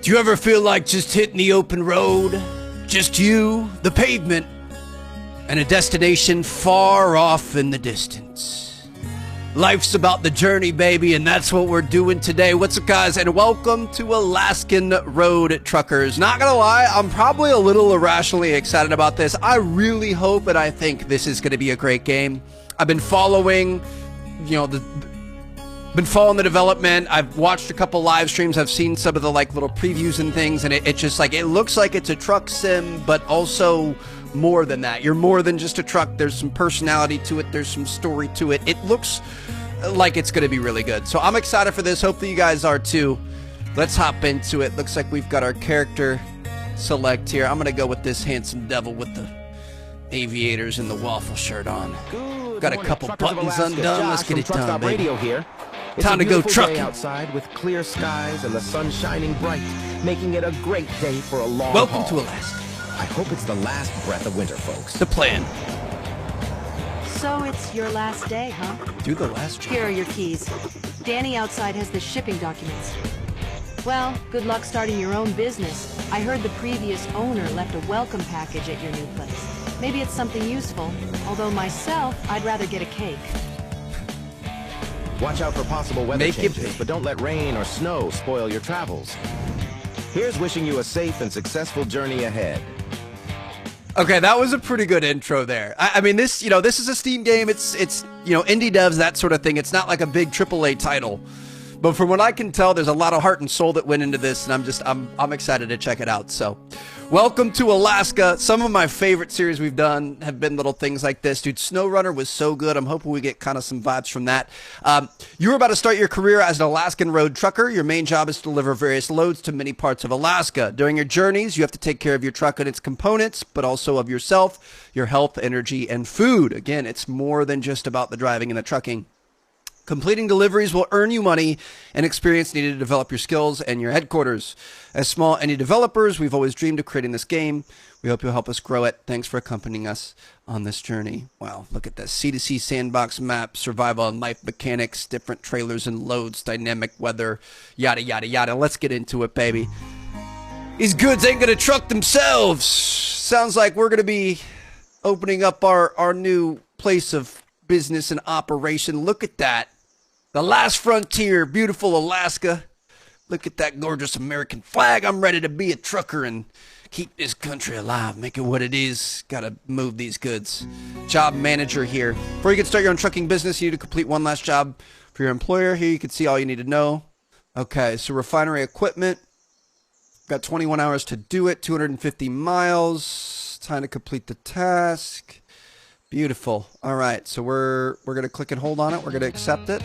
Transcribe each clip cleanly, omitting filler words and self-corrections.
Do you ever feel like just hitting the open road? Just you, the pavement, and a destination far off in the distance. Life's about the journey, baby, and that's what we're doing today. What's up, guys, and welcome to Alaskan Road Truckers. Not gonna lie, I'm probably a little irrationally excited about this. I really hope and I think this is gonna be a great game. I've been following, been following the development. I've watched a couple live streams. I've seen some of the little previews and things, and it just it looks like it's a truck sim, but also more than that. You're more than just a truck. There's some personality to it. There's some story to it. It looks like it's going to be really good. So I'm excited for this. Hopefully you guys are too. Let's hop into it. Looks like we've got our character select here. I'm going to go with this handsome devil with the aviators and the waffle shirt on. Got a couple buttons undone. Let's get it done, baby. Here. Time to go trucking. Outside with clear skies and the sun shining bright, making it a great day for a long Welcome haul. to Alaska. I hope it's the last breath of winter, folks. The plan. So it's your last day, huh? Do the last job. Here are your keys. Danny outside has the shipping documents. Well, good luck starting your own business. I heard the previous owner left a welcome package at your new place. Maybe it's something useful, although myself, I'd rather get a cake. Watch out for possible weather changes, but don't let rain or snow spoil your travels. Here's wishing you a safe and successful journey ahead. Okay, that was a pretty good intro there. I mean, this is a Steam game. It's indie devs, that sort of thing. It's not like a big AAA title. But from what I can tell, there's a lot of heart and soul that went into this, and I'm excited to check it out. So, welcome to Alaska. Some of my favorite series we've done have been little things like this. Dude, SnowRunner was so good. I'm hoping we get kind of some vibes from that. You're about to start your career as an Alaskan road trucker. Your main job is to deliver various loads to many parts of Alaska. During your journeys, you have to take care of your truck and its components, but also of yourself, your health, energy, and food. Again, it's more than just about the driving and the trucking. Completing deliveries will earn you money and experience needed to develop your skills and your headquarters. As small indie developers, we've always dreamed of creating this game. We hope you'll help us grow it. Thanks for accompanying us on this journey. Wow, look at this. C2C sandbox map, survival and life mechanics, different trailers and loads, dynamic weather, yada, yada, yada. Let's get into it, baby. These goods ain't gonna truck themselves. Sounds like we're gonna be opening up our new place of business and operation. Look at that. The last frontier, beautiful Alaska. Look at that gorgeous American flag. I'm ready to be a trucker and keep this country alive, make it what it is. Gotta move these goods. Job manager here. Before you can start your own trucking business, you need to complete one last job for your employer. Here you can see all you need to know. Okay, so refinery equipment. Got 21 hours to do it, 250 miles. Time to complete the task. Beautiful. All right, so we're going to click and hold on it. We're going to accept it.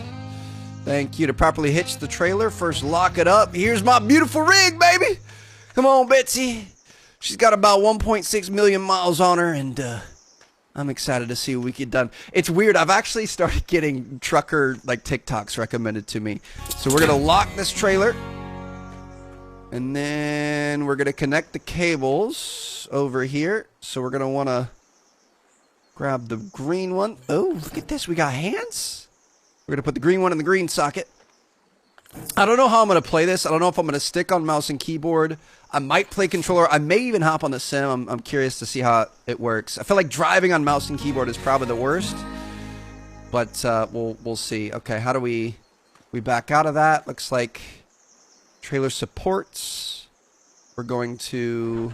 Thank you. To properly hitch the trailer, first lock it up. Here's my beautiful rig, baby. Come on, Betsy. She's got about 1.6 million miles on her, and I'm excited to see what we get done. It's weird. I've actually started getting trucker TikToks recommended to me. So we're going to lock this trailer, and then we're going to connect the cables over here. So we're going to want to grab the green one. Oh, look at this. We got hands. We're going to put the green one in the green socket. I don't know how I'm going to play this. I don't know if I'm going to stick on mouse and keyboard. I might play controller. I may even hop on the sim. I'm curious to see how it works. I feel like driving on mouse and keyboard is probably the worst. But we'll see. Okay, how do we back out of that? Looks like trailer supports. We're going to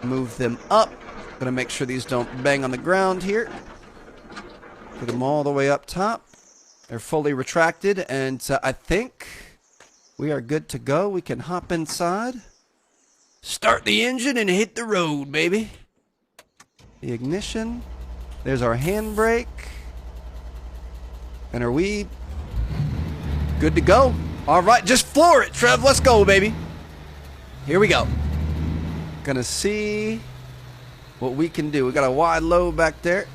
move them up. Gonna make sure these don't bang on the ground here. Put them all the way up top. They're fully retracted, and I think we are good to go. We can hop inside, start the engine, and hit the road, baby. The ignition. There's our handbrake. And are we good to go? All right, just floor it, Trev. Let's go, baby. Here we go. Gonna see what we can do. We got a wide load back there.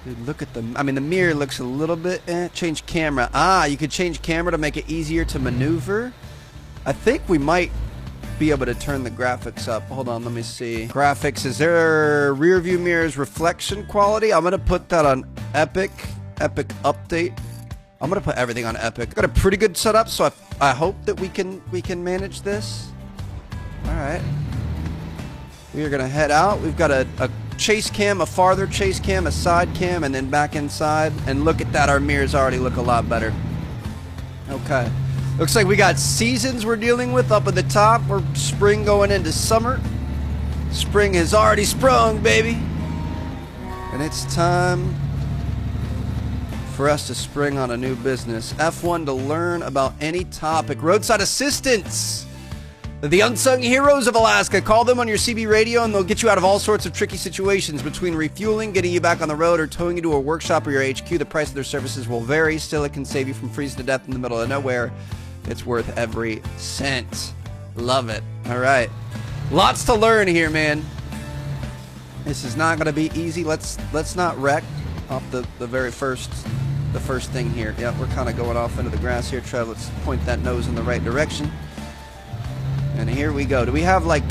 Dude, look at the mirror looks a little bit change camera. You could change camera to make it easier to maneuver. I think we might be able to turn the graphics up. Hold on, let me see. Graphics, is there rear view mirrors reflection quality? I'm gonna put that on epic update. I'm gonna put everything on epic. Got a pretty good setup, so I hope that we can manage this. All right. We are gonna head out. We've got a chase cam, a farther chase cam, a side cam, and then back inside. And look at that, our mirrors already look a lot better. Okay. Looks like we got seasons we're dealing with up at the top. We're spring going into summer. Spring has already sprung, baby. And it's time for us to spring on a new business. F1 to learn about any topic. Roadside assistance. The unsung heroes of Alaska. Call them on your CB radio and they'll get you out of all sorts of tricky situations. Between refueling, getting you back on the road, or towing you to a workshop or your HQ, the price of their services will vary. Still, it can save you from freezing to death in the middle of nowhere. It's worth every cent. Love it. All right. Lots to learn here, man. This is not going to be easy. Let's not wreck off the very first thing here. Yeah, we're kind of going off into the grass here, Trev. Let's point that nose in the right direction. And here we go. Do we have like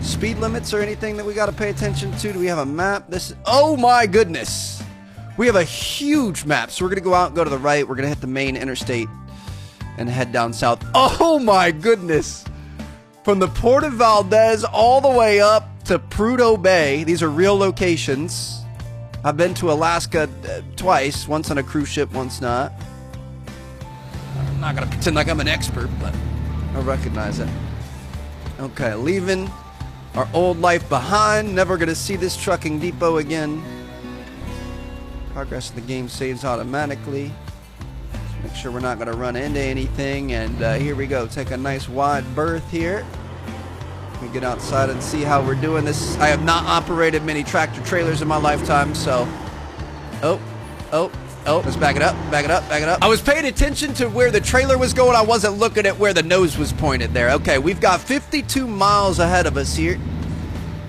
speed limits or anything that we got to pay attention to? Do we have a map? Oh my goodness. We have a huge map. So we're going to go out and go to the right. We're going to hit the main interstate and head down south. Oh my goodness. From the Port of Valdez all the way up to Prudhoe Bay. These are real locations. I've been to Alaska twice. Once on a cruise ship, once not. I'm not going to pretend like I'm an expert, but I recognize it. Okay, leaving our old life behind. Never going to see this trucking depot again. Progress of the game saves automatically. Let's make sure we're not going to run into anything. And here we go. Take a nice wide berth here. We get outside and see how we're doing this. I have not operated many tractor trailers in my lifetime, so... Oh, let's back it up, back it up, back it up. I was paying attention to where the trailer was going. I wasn't looking at where the nose was pointed there. Okay, we've got 52 miles ahead of us here.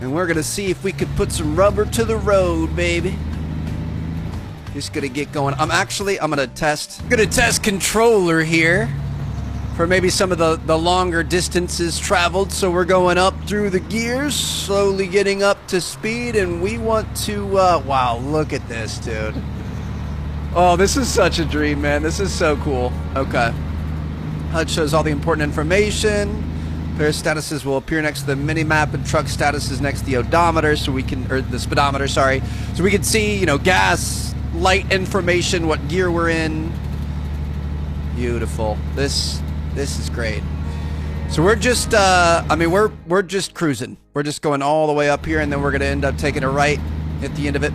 And we're going to see if we could put some rubber to the road, baby. Just going to get going. I'm going to test controller here for maybe some of the longer distances traveled. So we're going up through the gears, slowly getting up to speed. And we want to, wow, look at this, dude. Oh, this is such a dream, man. This is so cool. Okay. HUD shows all the important information. Player statuses will appear next to the mini-map, and truck statuses next to the odometer, so we can, or the speedometer, sorry. So we can see, you know, gas, light information, what gear we're in. Beautiful. This is great. So we're just, we're just cruising. We're just going all the way up here, and then we're going to end up taking a right at the end of it.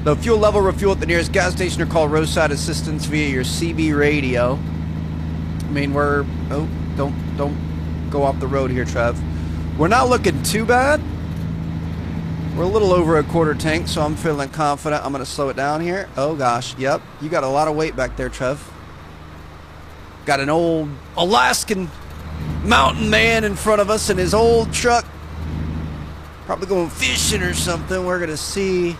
The fuel level, refuel at the nearest gas station or call roadside assistance via your CB radio. I mean, we're... Oh, don't go off the road here, Trev. We're not looking too bad. We're a little over a quarter tank, so I'm feeling confident. I'm going to slow it down here. Oh, gosh. Yep. You got a lot of weight back there, Trev. Got an old Alaskan mountain man in front of us in his old truck. Probably going fishing or something. We're going to see...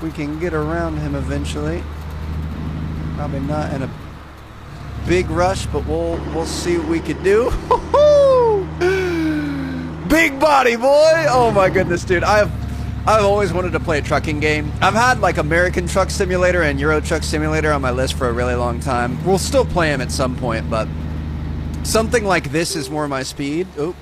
we can get around him eventually. Probably not in a big rush, but we'll see what we can do. Big body, boy! Oh my goodness, dude. I've always wanted to play a trucking game. I've had like American Truck Simulator and Euro Truck Simulator on my list for a really long time. We'll still play them at some point, but something like this is more my speed. Oop.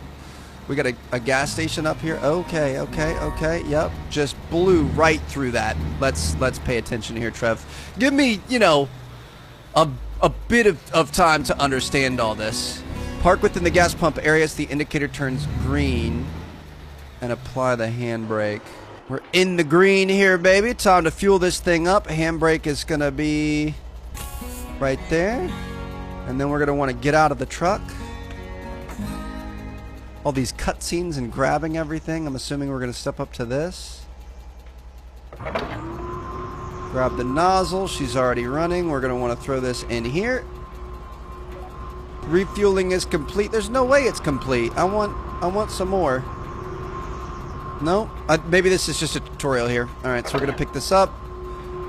We got a gas station up here. Okay. Yep. Just blew right through that. Let's pay attention here, Trev. Give me, you know, a bit of time to understand all this. Park within the gas pump area so the indicator turns green. And apply the handbrake. We're in the green here, baby. Time to fuel this thing up. Handbrake is going to be right there. And then we're going to want to get out of the truck. All these cutscenes and grabbing everything. I'm assuming we're going to step up to this. Grab the nozzle. She's already running. We're going to want to throw this in here. Refueling is complete. There's no way it's complete. I want some more. No? Maybe this is just a tutorial here. Alright, so we're going to pick this up.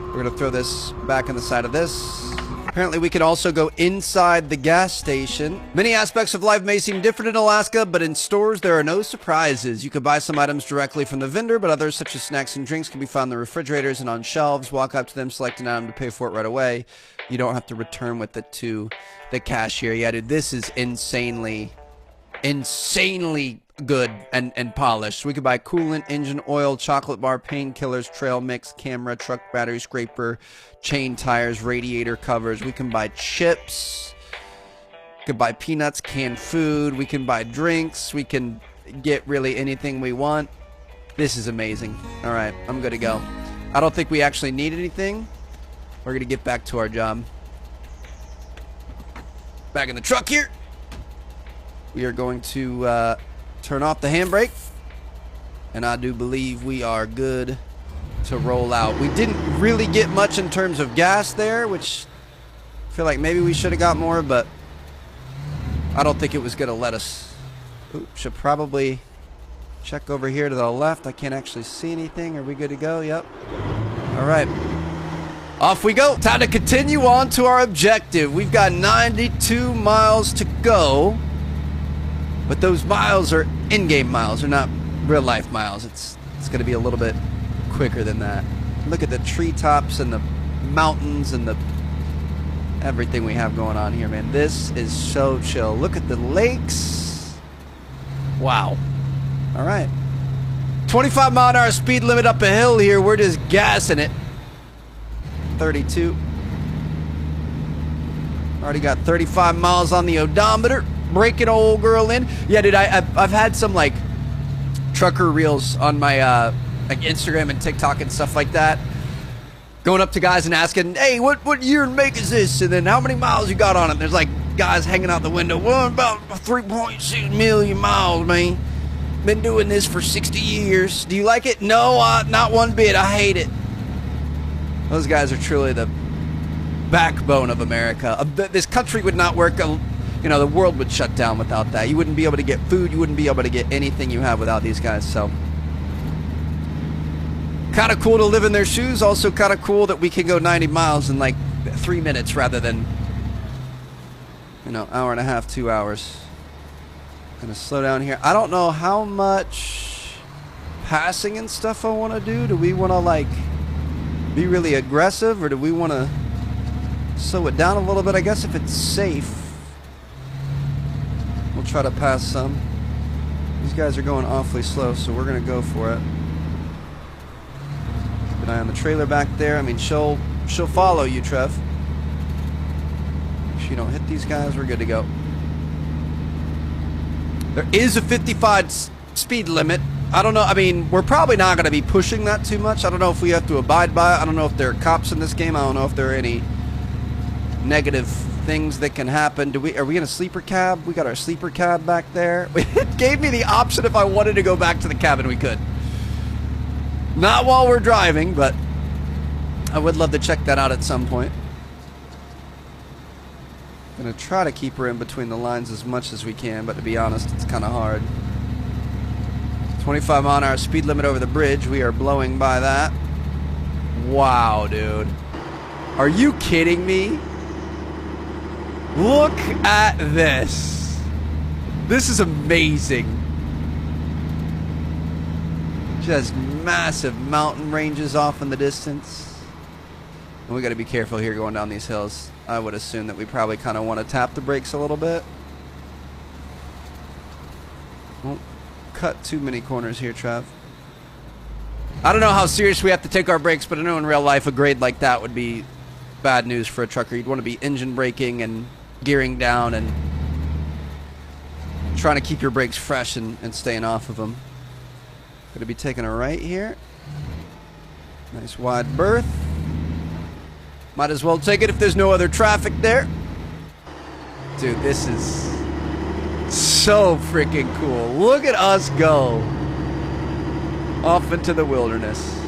We're going to throw this back in the side of this. Apparently we can also go inside the gas station. Many aspects of life may seem different in Alaska, but in stores there are no surprises. You can buy some items directly from the vendor, but others such as snacks and drinks can be found in the refrigerators and on shelves. Walk up to them, select an item to pay for it right away. You don't have to return with it to the cashier. Yeah, dude, this is insanely good and polished. We could buy coolant, engine oil, chocolate bar, painkillers, trail mix, camera, truck battery, scraper, chain tires, radiator covers. We can buy chips. We could buy peanuts, canned food. We can buy drinks. We can get really anything we want. This is amazing. All right, I'm good to go. I don't think we actually need anything. We're going to get back to our job. Back in the truck here. We are going to turn off the handbrake, and I do believe we are good to roll out. We didn't really get much in terms of gas there, which I feel like maybe we should have got more, but I don't think it was going to let us. Oops, should probably check over here to the left. I can't actually see anything. Are we good to go? Yep. All right. Off we go. Time to continue on to our objective. We've got 92 miles to go. But those miles are in-game miles. They're not real-life miles. It's going to be a little bit quicker than that. Look at the treetops and the mountains and the everything we have going on here, man. This is so chill. Look at the lakes. Wow. All right. 25-mile-an-hour speed limit up a hill here. We're just gassing it. 32. Already got 35 miles on the odometer. Breaking old girl in. Yeah, dude, I've had some like trucker reels on my like Instagram and TikTok and stuff like that, going up to guys and asking, hey, what year and make is this, and then how many miles you got on it. There's like guys hanging out the window, well, about 3.6 million miles, man. Been doing this for 60 years. Do you like it? No, not one bit. I hate it. Those guys are truly the backbone of America. This country would not work. You know, the world would shut down without that. You wouldn't be able to get food. You wouldn't be able to get anything you have without these guys. So, kind of cool to live in their shoes. Also kind of cool that we can go 90 miles in like 3 minutes rather than, you know, hour and a half, 2 hours. Gonna slow down here. I don't know how much passing and stuff I want to do. Do we want to like be really aggressive, or do we want to slow it down a little bit? I guess if it's safe, we'll try to pass some. These guys are going awfully slow, so we're going to go for it. Keep an eye on the trailer back there. I mean, she'll follow you, Trev. If you don't hit these guys, we're good to go. There is a 55 speed limit. I don't know. I mean, we're probably not going to be pushing that too much. I don't know if we have to abide by it. I don't know if there are cops in this game. I don't know if there are any negative things that can happen. Are we in a sleeper cab? We got our sleeper cab back there. It gave me the option if I wanted to go back to the cabin, we could. Not while we're driving, but I would love to check that out at some point. Gonna try to keep her in between the lines as much as we can, but to be honest, it's kind of hard. 25-mile-an-hour speed limit over the bridge. We are blowing by that. Wow, dude. Are you kidding me? Look at this. This is amazing. Just massive mountain ranges off in the distance. And we got to be careful here going down these hills. I would assume that we probably kind of want to tap the brakes a little bit. Won't cut too many corners here, Trev. I don't know how serious we have to take our brakes, but I know in real life a grade like that would be bad news for a trucker. You'd want to be engine braking and gearing down and trying to keep your brakes fresh and staying off of them. Going to be taking a right here. Nice wide berth. Might as well take it if there's no other traffic there. Dude, this is so freaking cool. Look at us go off into the wilderness.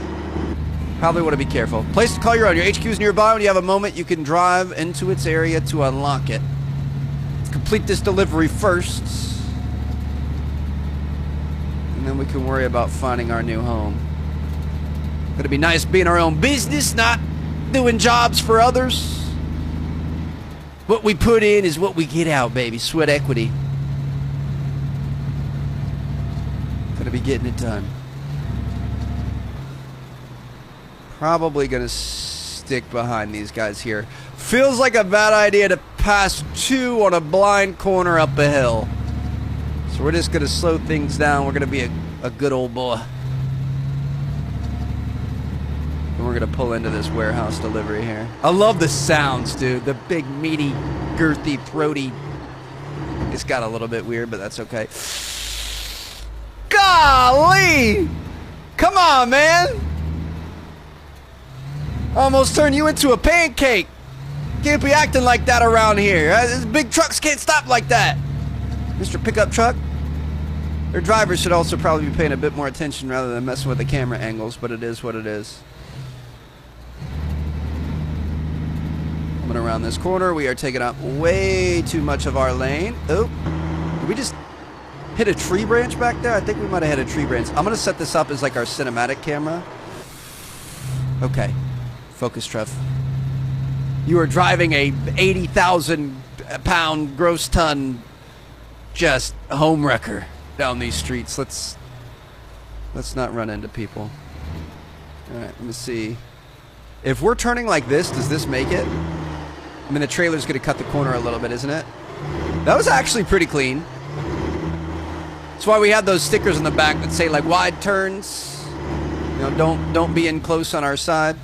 Probably want to be careful. Place to call your own. Your HQ is nearby. When you have a moment, you can drive into its area to unlock it. Let's complete this delivery first, and then we can worry about finding our new home. Gonna be nice being our own business, not doing jobs for others. What we put in is what we get out, baby. Sweat equity. Gonna be getting it done. Probably gonna stick behind these guys here. Feels like a bad idea to pass 2 on a blind corner up a hill. So we're just gonna slow things down. We're gonna be a good old boy. And we're gonna pull into this warehouse delivery here. I love the sounds, dude. The big, meaty, girthy, throaty. It's got a little bit weird, but that's okay. Golly! Come on, man! Almost turned you into a pancake. Can't be acting like that around here. These big trucks can't stop like that. Mr. Pickup Truck. Their drivers should also probably be paying a bit more attention rather than messing with the camera angles, but it is what it is. Coming around this corner, we are taking up way too much of our lane. Oh, did we just hit a tree branch back there? I think we might have hit a tree branch. I'm going to set this up as like our cinematic camera. Okay. Focus, Trev. You are driving a 80,000 pound gross ton just home wrecker down these streets. Let's not run into people. All right, let me see. If we're turning like this, does this make it? I mean, the trailer's going to cut the corner a little bit, isn't it? That was actually pretty clean. That's why we had those stickers on the back that say like wide turns. You know, don't be in close on our side.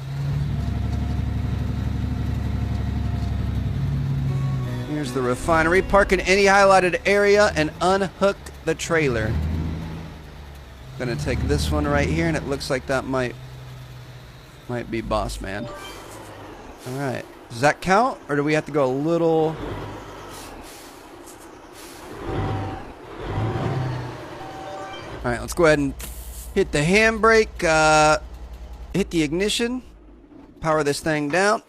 Here's the refinery. Park in any highlighted area and unhook the trailer. Gonna take this one right here, and it looks like that might be boss man. All right. Does that count, or do we have to go a little? All right, let's go ahead and hit the handbrake, hit the ignition, power this thing down.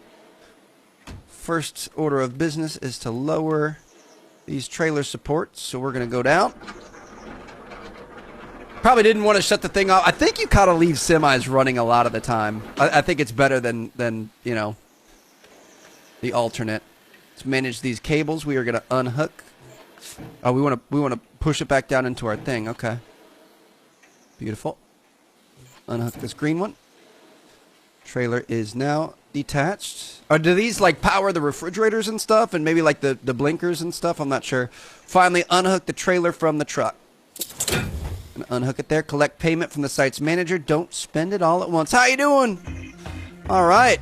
First order of business is to lower these trailer supports, so we're going to go down. Probably didn't want to shut the thing off. I think you kind of leave semis running a lot of the time. I think it's better than you know, the alternate. Let's manage these cables. We are going to unhook. Oh, we want to push it back down into our thing. Okay. Beautiful. Unhook this green one. Trailer is now detached. Do these like power the refrigerators and stuff, and maybe like the blinkers and stuff? I'm not sure. Finally, unhook the trailer from the truck. And unhook it there. Collect payment from the site's manager. Don't spend it all at once. How you doing? All right.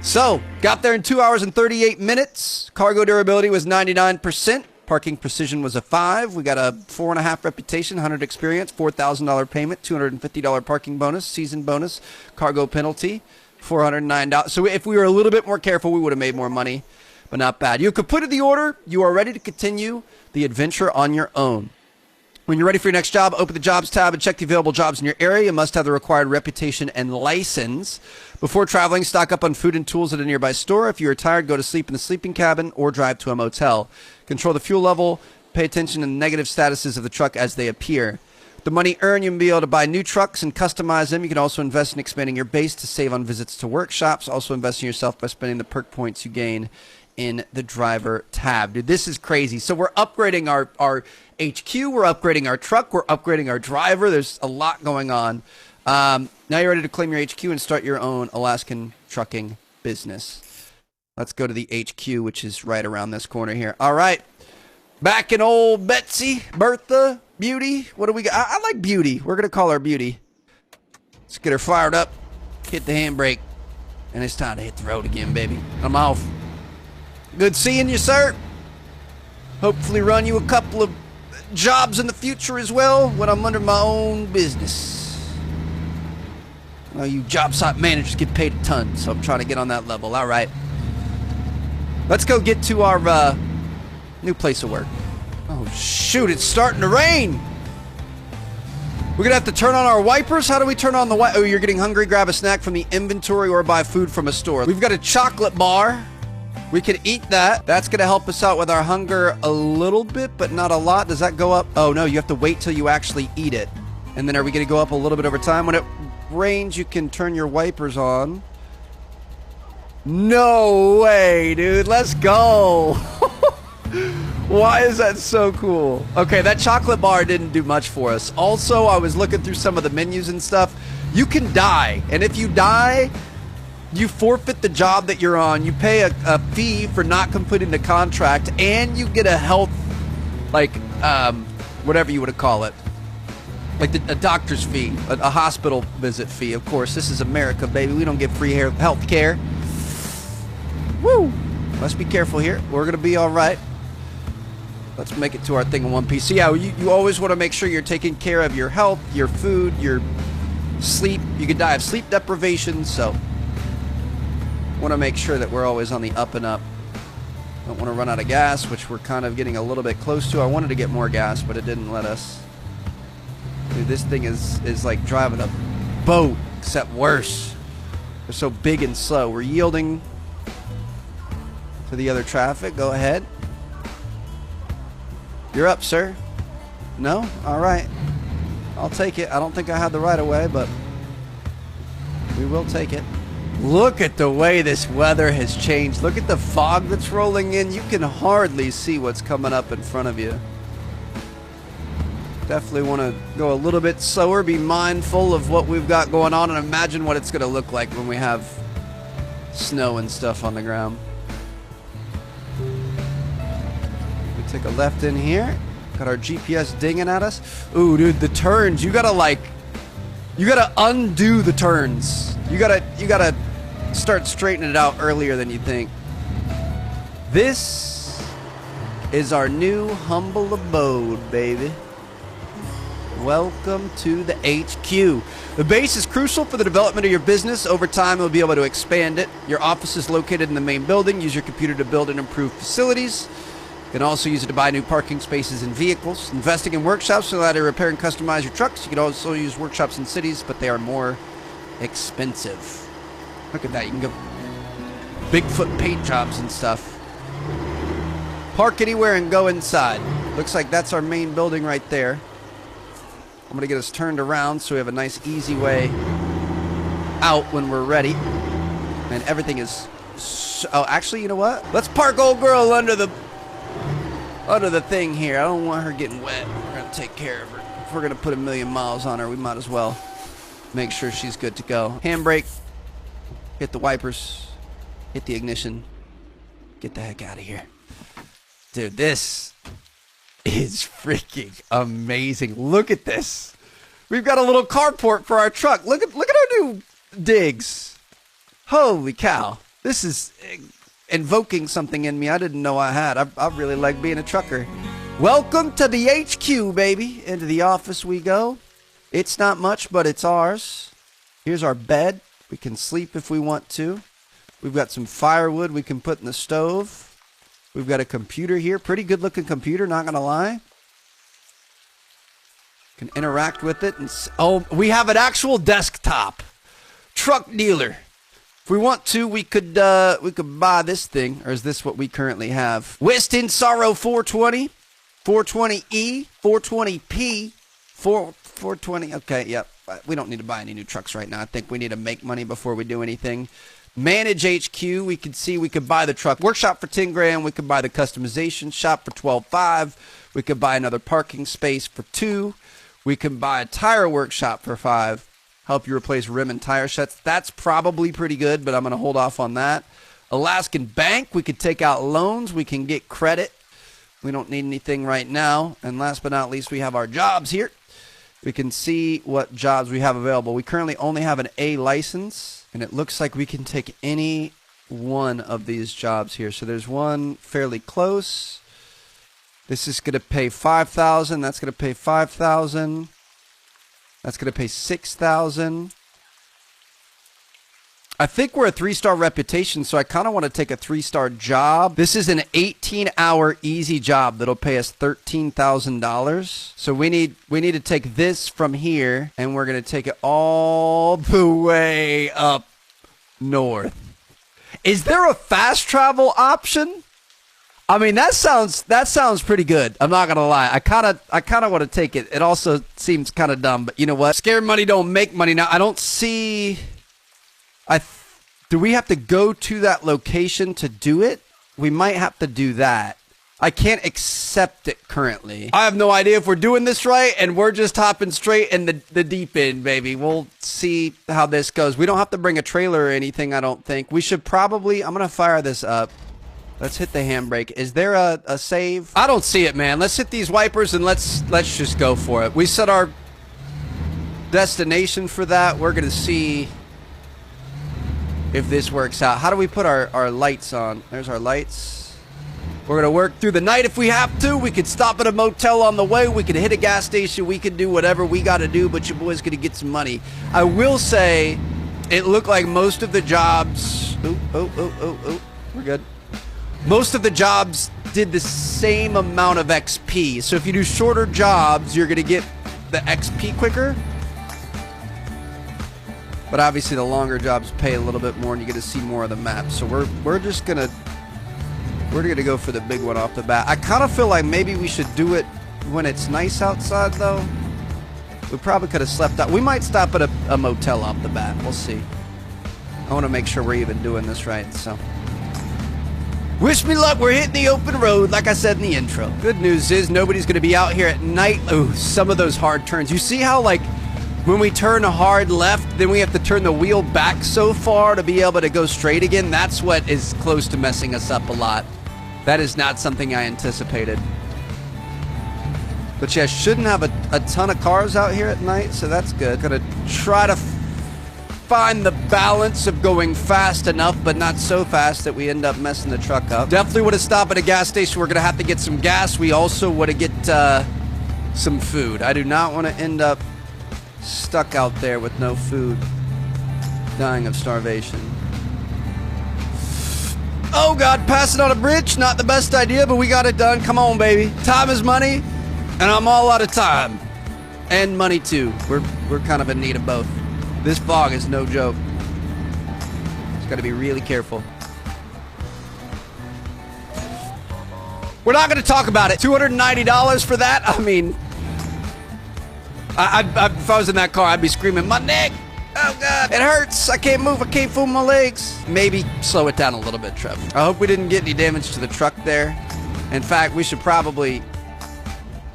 So, got there in 2 hours and 38 minutes. Cargo durability was 99%. Parking precision was a 5. We got a 4.5 reputation, 100 experience, $4,000 payment, $250 parking bonus, season bonus, cargo penalty, $409. So if we were a little bit more careful, we would have made more money, but not bad. You completed the order. You are ready to continue the adventure on your own. When you're ready for your next job, open the Jobs tab and check the available jobs in your area. You must have the required reputation and license. Before traveling, stock up on food and tools at a nearby store. If you are tired, go to sleep in the sleeping cabin or drive to a motel. Control the fuel level. Pay attention to the negative statuses of the truck as they appear. With the money earned, you'll be able to buy new trucks and customize them. You can also invest in expanding your base to save on visits to workshops. Also invest in yourself by spending the perk points you gain in the driver tab. Dude, this is crazy. So we're upgrading our HQ, we're upgrading our truck, we're upgrading our driver. There's a lot going on. Now you're ready to claim your HQ and start your own Alaskan trucking business. Let's go to the HQ, which is right around this corner here. All right. Back in old Betsy, Bertha, Beauty. What do we got? I like Beauty. We're going to call her Beauty. Let's get her fired up. Hit the handbrake. And it's time to hit the road again, baby. I'm off. Good seeing you, sir. Hopefully run you a couple of jobs in the future as well when I'm under my own business. Well, you job site managers get paid a ton, so I'm trying to get on that level. All right. Let's go get to our new place of work. Oh, shoot. It's starting to rain. We're going to have to turn on our wipers. How do we turn on the wiper? Oh, you're getting hungry? Grab a snack from the inventory or buy food from a store. We've got a chocolate bar. We could eat that. That's going to help us out with our hunger a little bit, but not a lot. Does that go up? Oh, no, you have to wait till you actually eat it. And then are we going to go up a little bit over time? When it rains, you can turn your wipers on. No way, dude. Let's go. Why is that so cool? Okay, that chocolate bar didn't do much for us. Also, I was looking through some of the menus and stuff. You can die, and if you die, you forfeit the job that you're on. You pay a fee for not completing the contract, and you get a health, like, whatever you would call it. Like a doctor's fee, a hospital visit fee. Of course, this is America, baby. We don't get free health care. Woo! Let's be careful here. We're going to be all right. Let's make it to our thing in one piece. So yeah, you always want to make sure you're taking care of your health, your food, your sleep. You could die of sleep deprivation, so want to make sure that we're always on the up and up. Don't want to run out of gas, which we're kind of getting a little bit close to. I wanted to get more gas, but it didn't let us. Dude, this thing is like driving a boat, except worse. They're so big and slow. We're yielding to the other traffic. Go ahead. You're up, sir. No? All right. I'll take it. I don't think I had the right of way, but we will take it. Look at the way this weather has changed. Look at the fog that's rolling in. You can hardly see what's coming up in front of you. Definitely want to go a little bit slower, be mindful of what we've got going on, and imagine what it's going to look like when we have snow and stuff on the ground. We take a left in here. Got our GPS dinging at us. Ooh, dude, the turns. You gotta undo the turns. You gotta start straightening it out earlier than you think. This is our new humble abode, baby. Welcome to the HQ. The base is crucial for the development of your business. Over time, you'll be able to expand it. Your office is located in the main building. Use your computer to build and improve facilities. You can also use it to buy new parking spaces and vehicles. Investing in workshops will allow you to repair and customize your trucks. You can also use workshops in cities, but they are more expensive. Look at that. You can go Bigfoot paint jobs and stuff. Park anywhere and go inside. Looks like that's our main building right there. I'm going to get us turned around so we have a nice, easy way out when we're ready. And everything is... oh, actually, you know what? Let's park old girl under the thing here. I don't want her getting wet. We're going to take care of her. If we're going to put 1,000,000 miles on her, we might as well make sure she's good to go. Handbrake. Hit the wipers. Hit the ignition. Get the heck out of here. Dude, this is freaking amazing. Look at this. We've got a little carport for our truck. Look at our new digs. Holy cow. This is invoking something in me I didn't know I had. I really like being a trucker. Welcome to the HQ, baby. Into the office we go. It's not much, but it's ours. Here's our bed. We can sleep if we want to. We've got some firewood we can put in the stove. We've got a computer here. Pretty good looking computer, not going to lie. Can interact with it. And oh, we have an actual desktop. Truck dealer. If we want to, we could buy this thing. Or is this what we currently have? Westin Sorrow 420. 420E. 420P. 420. Okay, yep. We don't need to buy any new trucks right now. I think we need to make money before we do anything. Manage HQ. We could see we could buy the truck workshop for 10 grand. We could buy the customization shop for 12.5. We could buy another parking space for 2. We can buy a tire workshop for 5. Help you replace rim and tire sets. That's probably pretty good, but I'm going to hold off on that. Alaskan Bank. We could take out loans. We can get credit. We don't need anything right now. And last but not least, we have our jobs here. We can see what jobs we have available. We currently only have an A license, and it looks like we can take any one of these jobs here. So there's one fairly close. This is going to pay $5,000. That's going to pay $5,000. That's going to pay $6,000. I think we're a 3-star reputation, so I kind of want to take a 3-star job. This is an 18-hour easy job that'll pay us $13,000. So we need to take this from here, and we're going to take it all the way up north. Is there a fast travel option? I mean, that sounds pretty good. I'm not gonna lie. I kind of want to take it. It also seems kind of dumb, but you know what? Scared money don't make money. Now I don't see. Do we have to go to that location to do it? We might have to do that. I can't accept it currently. I have no idea if we're doing this right, and we're just hopping straight in the deep end, baby. We'll see how this goes. We don't have to bring a trailer or anything, I don't think. We should probably... I'm going to fire this up. Let's hit the handbrake. Is there a save? I don't see it, man. Let's hit these wipers, and let's just go for it. We set our destination for that. We're going to see if this works out. How do we put our lights on? There's our lights. We're going to work through the night if we have to. We could stop at a motel on the way. We could hit a gas station. We could do whatever we got to do, but your boy's going to get some money. I will say it looked like most of the jobs... Oh, we're good. Most of the jobs did the same amount of XP. So if you do shorter jobs, you're going to get the XP quicker. But obviously the longer jobs pay a little bit more and you get to see more of the map. So we're just going to... We're going to go for the big one off the bat. I kind of feel like maybe we should do it when it's nice outside, though. We probably could have slept out. We might stop at a motel off the bat. We'll see. I want to make sure we're even doing this right, so. Wish me luck. We're hitting the open road, like I said in the intro. Good news is nobody's going to be out here at night. Ooh, some of those hard turns. You see how, like, when we turn a hard left, then we have to turn the wheel back so far to be able to go straight again? That's what is close to messing us up a lot. That is not something I anticipated. But yeah, shouldn't have a ton of cars out here at night, so that's good. Gonna try to find the balance of going fast enough, but not so fast that we end up messing the truck up. Definitely would have stopped at a gas station. We're gonna have to get some gas. We also would have get some food. I do not want to end up stuck out there with no food, dying of starvation. Oh God, passing on a bridge, not the best idea, but we got it done. Come on, baby. Time is money, and I'm all out of time. And money too. We're kind of in need of both. This fog is no joke. Just gotta be really careful. We're not gonna talk about it. $290 for that? I mean, if I was in that car, I'd be screaming, my neck! Oh God, it hurts. I can't move. I can't fool my legs. Maybe slow it down a little bit, Trevor. I hope we didn't get any damage to the truck there. In fact, we should probably...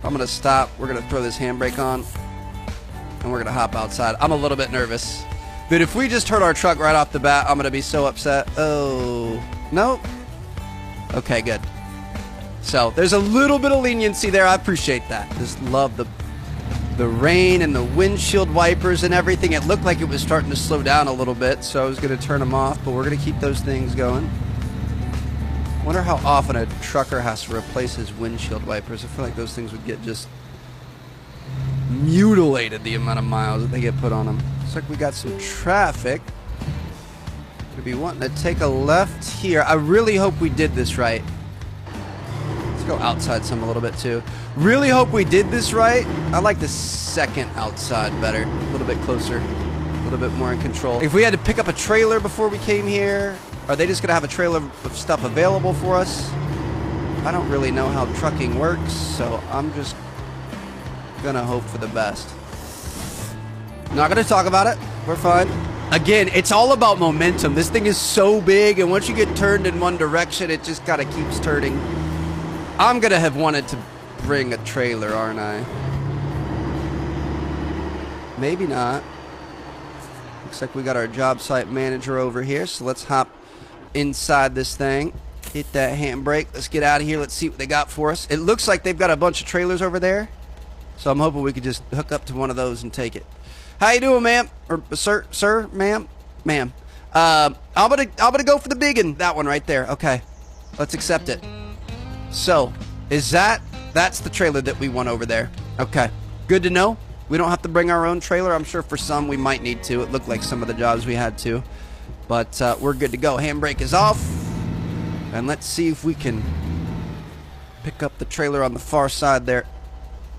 I'm going to stop. We're going to throw this handbrake on. And we're going to hop outside. I'm a little bit nervous. But if we just hurt our truck right off the bat, I'm going to be so upset. Oh, nope. Okay, good. So there's a little bit of leniency there. I appreciate that. Just love the rain and the windshield wipers and everything. It looked like it was starting to slow down a little bit, so I was going to turn them off, but we're going to keep those things going. Wonder how often a trucker has to replace his windshield wipers. I feel like those things would get just mutilated, the amount of miles that they get put on them. Looks like we got some traffic. Gonna be wanting to take a left here. I really hope we did this right. Let's go outside some a little bit too. Really hope we did this right. I like the second outside better. A little bit closer. A little bit more in control. If we had to pick up a trailer before we came here, are they just going to have a trailer of stuff available for us? I don't really know how trucking works, so I'm just going to hope for the best. Not going to talk about it. We're fine. Again, it's all about momentum. This thing is so big, and once you get turned in one direction, it just kind of keeps turning. I'm going to have wanted to bring a trailer, aren't I? Maybe not. Looks like we got our job site manager over here, so let's hop inside this thing. Hit that handbrake. Let's get out of here. Let's see what they got for us. It looks like they've got a bunch of trailers over there, so I'm hoping we could just hook up to one of those and take it. How you doing, ma'am? Or sir, ma'am? Ma'am. I'm gonna go for the big one. That one right there. Okay. Let's accept it. So, is that's the trailer that we want over there. Okay. Good to know. We don't have to bring our own trailer. I'm sure for some we might need to. It looked like some of the jobs we had to. But we're good to go. Handbrake is off. And let's see if we can pick up the trailer on the far side there.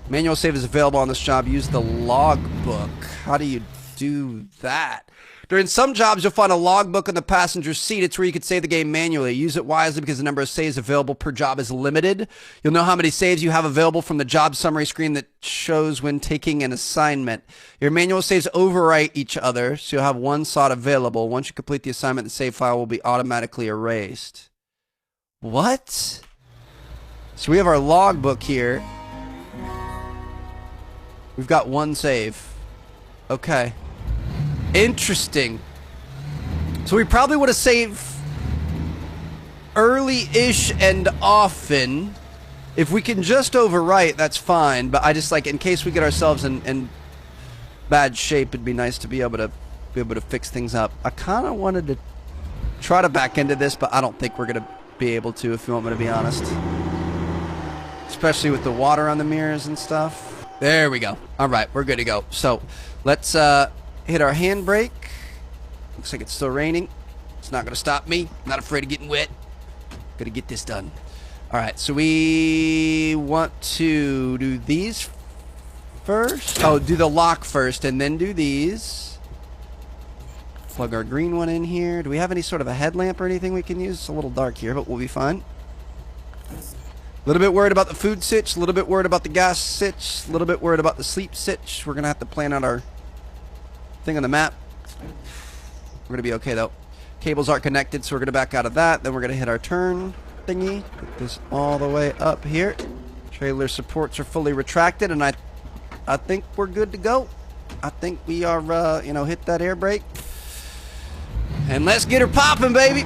Manual save is available on this job. Use the logbook. How do you do that. During some jobs, you'll find a logbook in the passenger seat. It's where you can save the game manually. Use it wisely because the number of saves available per job is limited. You'll know how many saves you have available from the job summary screen that shows when taking an assignment. Your manual saves overwrite each other, so you'll have one slot available. Once you complete the assignment, the save file will be automatically erased. What? So we have our logbook here. We've got one save. Okay. Interesting. So we probably would have saved early-ish and often. If we can just overwrite, that's fine. But I just, like, in case we get ourselves in bad shape, it'd be nice to be able to fix things up. I kind of wanted to try to back into this, but I don't think we're going to be able to, if you want me to be honest. Especially with the water on the mirrors and stuff. There we go. All right, we're good to go. So let's hit our handbrake. Looks like it's still raining. It's not going to stop me. I'm not afraid of getting wet. Gonna get this done. All right, so we want to do these first. Oh, do the lock first and then do these. Plug our green one in here. Do we have any sort of a headlamp or anything we can use? It's a little dark here, but we'll be fine. A little bit worried about the food sitch. A little bit worried about the gas sitch. A little bit worried about the sleep sitch. We're going to have to plan out our thing on the map. We're going to be okay, though. Cables aren't connected, so we're going to back out of that. Then we're going to hit our turn thingy. Put this all the way up here. Trailer supports are fully retracted, and I think we're good to go. I think we are, you know, hit that air brake. And let's get her popping, baby.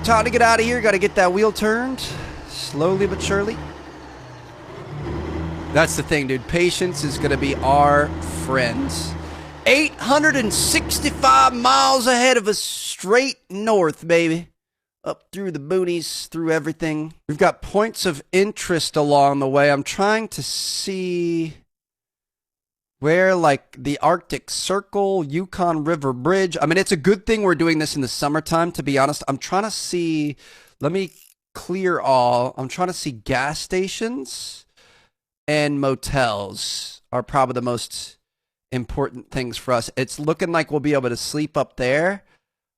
Time to get out of here. Got to get that wheel turned. Slowly but surely. That's the thing, dude. Patience is going to be our friends. 865 miles ahead of us, straight north, baby. Up through the boonies, through everything. We've got points of interest along the way. I'm trying to see where, like, the Arctic Circle, Yukon River Bridge. I mean, it's a good thing we're doing this in the summertime, to be honest. I'm trying to see, let me clear all. I'm trying to see gas stations and motels are probably the most important things for us. It's looking like we'll be able to sleep up there.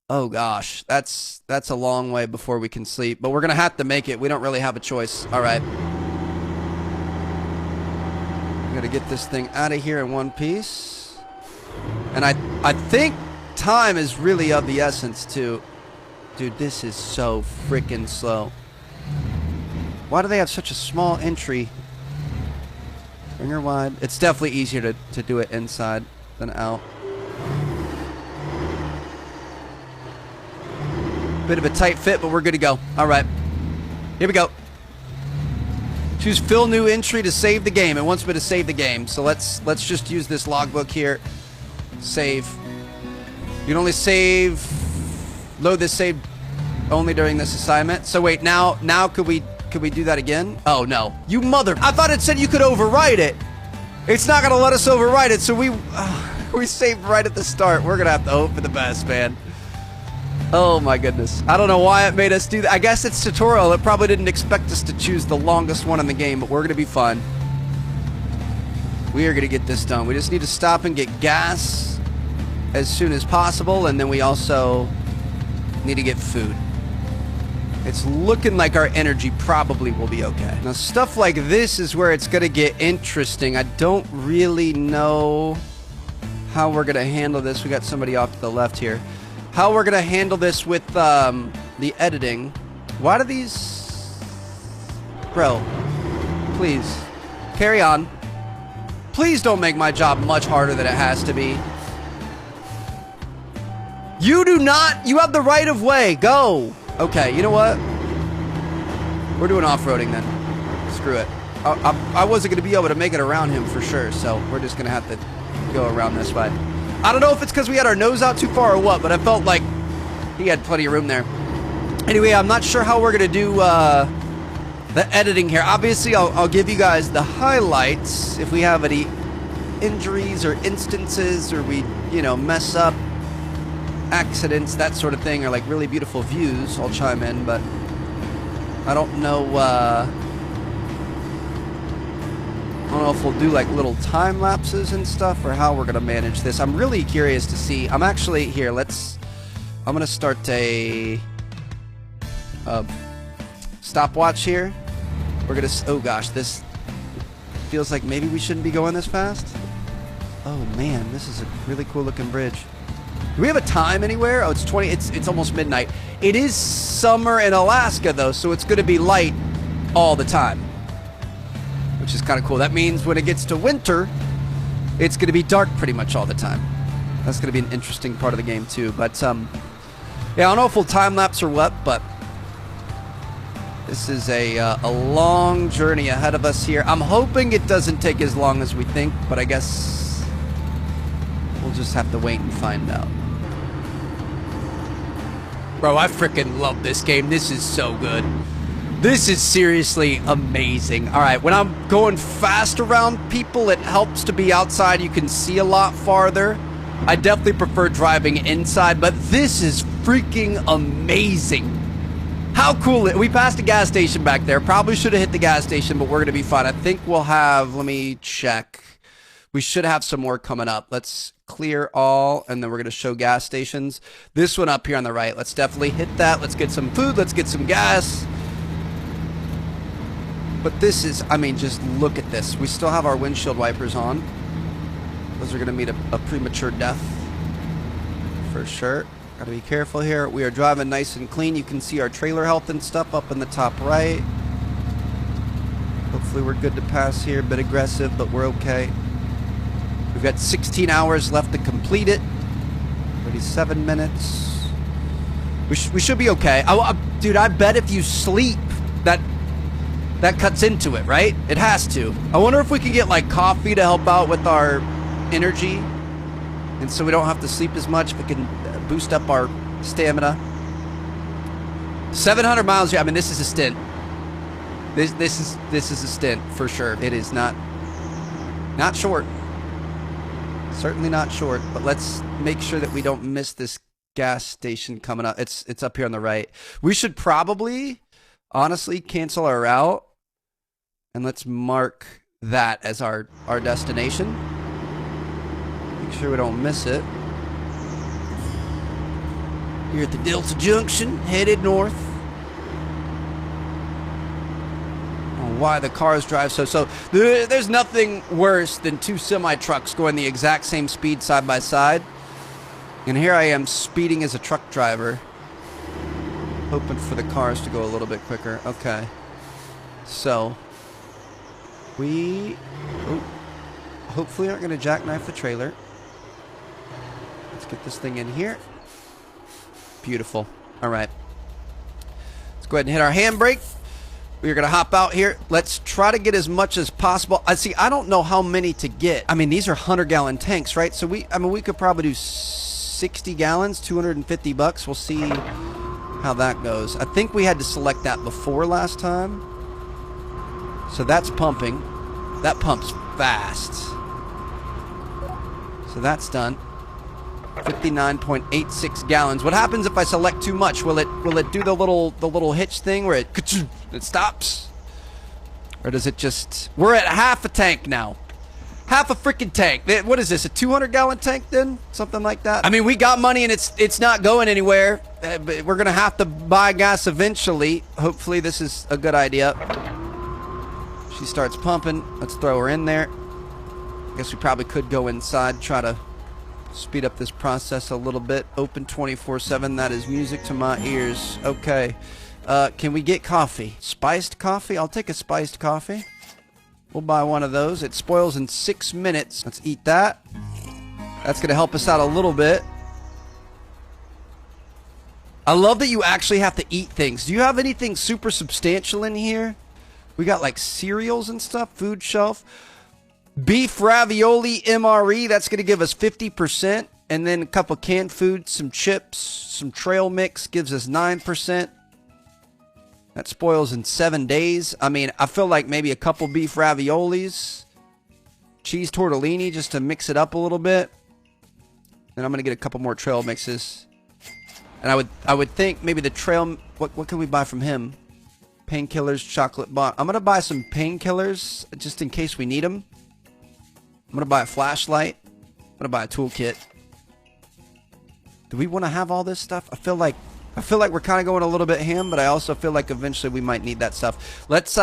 Oh gosh, that's a long way before we can sleep, but we're gonna have to make it. We don't really have a choice. All right, I'm gonna get this thing out of here in one piece, and I think time is really of the essence too. Dude, this is so freaking slow. Why do they have such a small entry? Bring her wide. It's definitely easier to do it inside than out. Bit of a tight fit, but we're good to go. All right. Here we go. Choose fill new entry to save the game. It wants me to save the game. So let's just use this logbook here. Save. You can only save, load this save only during this assignment. So wait, now could we do that again? Oh no. You mother, I thought it said you could overwrite it. It's not gonna let us overwrite it, so we saved right at the start. We're gonna have to hope for the best, man. Oh my goodness. I don't know why it made us do that. I guess it's tutorial. It probably didn't expect us to choose the longest one in the game, but we're gonna be fine. We are gonna get this done. We just need to stop and get gas as soon as possible, and then we also need to get food. It's looking like our energy probably will be okay. Now, stuff like this is where it's going to get interesting. I don't really know how we're going to handle this. We got somebody off to the left here. How we're going to handle this with the editing. Why do these... Bro, please, carry on. Please don't make my job much harder than it has to be. You do not... You have the right of way. Go. Okay, you know what? We're doing off-roading then. Screw it. I wasn't going to be able to make it around him for sure, so we're just going to have to go around this way. I don't know if it's because we had our nose out too far or what, but I felt like he had plenty of room there. Anyway, I'm not sure how we're going to do the editing here. Obviously, I'll give you guys the highlights if we have any injuries or instances or we, you know, mess up. Accidents, that sort of thing, or like really beautiful views, I'll chime in, but know if we'll do like little time lapses and stuff or how we're going to manage this. I'm really curious to see. I'm actually here. I'm going to start a stopwatch here. We're going to, oh gosh, this feels like maybe we shouldn't be going this fast. Oh man, this is a really cool looking bridge. Do we have a time anywhere? Oh, it's almost midnight. It is summer in Alaska though, so it's going to be light all the time, which is kind of cool. That means when it gets to winter, it's going to be dark pretty much all the time. That's going to be an interesting part of the game too. But yeah, I don't know if we'll time lapse or what, but this is a long journey ahead of us here. I'm hoping it doesn't take as long as we think, but I guess we'll just have to wait and find out. Bro, I freaking love this game. This is so good. This is seriously amazing. All right, when I'm going fast around people, it helps to be outside. You can see a lot farther. I definitely prefer driving inside, but this is freaking amazing. How cool is it? We passed a gas station back there. Probably should have hit the gas station, but we're going to be fine. I think we'll have, let me check. We should have some more coming up. Let's clear all, and then we're going to show gas stations. This one up here on the right. Let's definitely hit that. Let's get some food. Let's get some gas. But this is, I mean, just look at this. We still have our windshield wipers on. Those are going to meet a premature death for sure. Got to be careful here. We are driving nice and clean. You can see our trailer health and stuff up in the top right. Hopefully we're good to pass here. A bit aggressive, but we're okay. We've got 16 hours left to complete it. 37 minutes. We should be okay. Dude, I bet if you sleep, that cuts into it, right? It has to. I wonder if we can get like coffee to help out with our energy, and so we don't have to sleep as much. We can boost up our stamina. 700 miles. I mean, this is a stint. This is a stint for sure. It is not short. Certainly not short. But let's make sure that we don't miss this gas station coming up. It's up here on the right. We should probably, honestly, cancel our route, and let's mark that as our destination. Make sure we don't miss it. Here at the Delta Junction, headed north. Why the cars drive so. There's nothing worse than two semi-trucks going the exact same speed side by side. And here I am speeding as a truck driver, hoping for the cars to go a little bit quicker. Okay. So, we hopefully aren't going to jackknife the trailer. Let's get this thing in here. Beautiful. All right. Let's go ahead and hit our handbrake. We're going to hop out here. Let's try to get as much as possible. I don't know how many to get. I mean, these are 100-gallon tanks, right? So we could probably do 60 gallons, $250. We'll see how that goes. I think we had to select that before last time. So that's pumping. That pumps fast. So that's done. 59.86 gallons. What happens if I select too much? Will it do the little hitch thing where it stops? Or does it just... We're at half a tank now. Half a freaking tank. What is this, a 200-gallon tank then? Something like that? I mean, we got money and it's not going anywhere. But we're going to have to buy gas eventually. Hopefully this is a good idea. She starts pumping. Let's throw her in there. I guess we probably could go inside, try to speed up this process a little bit. Open 24/7. That is music to my ears. Okay. Can we get coffee? Spiced coffee? I'll take a spiced coffee. We'll buy one of those. It spoils in 6 minutes. Let's eat that. That's going to help us out a little bit. I love that you actually have to eat things. Do you have anything super substantial in here? We got like cereals and stuff. Food shelf. Beef ravioli MRE, that's going to give us 50%. And then a couple canned food, some chips, some trail mix gives us 9%. That spoils in 7 days. I mean, I feel like maybe a couple beef raviolis. Cheese tortellini just to mix it up a little bit. Then I'm going to get a couple more trail mixes. And I would think maybe the trail... What can we buy from him? Painkillers, chocolate bar. I'm going to buy some painkillers just in case we need them. I'm going to buy a flashlight. I'm going to buy a toolkit. Do we want to have all this stuff? I feel like we're kind of going a little bit ham, but I also feel like eventually we might need that stuff. Let's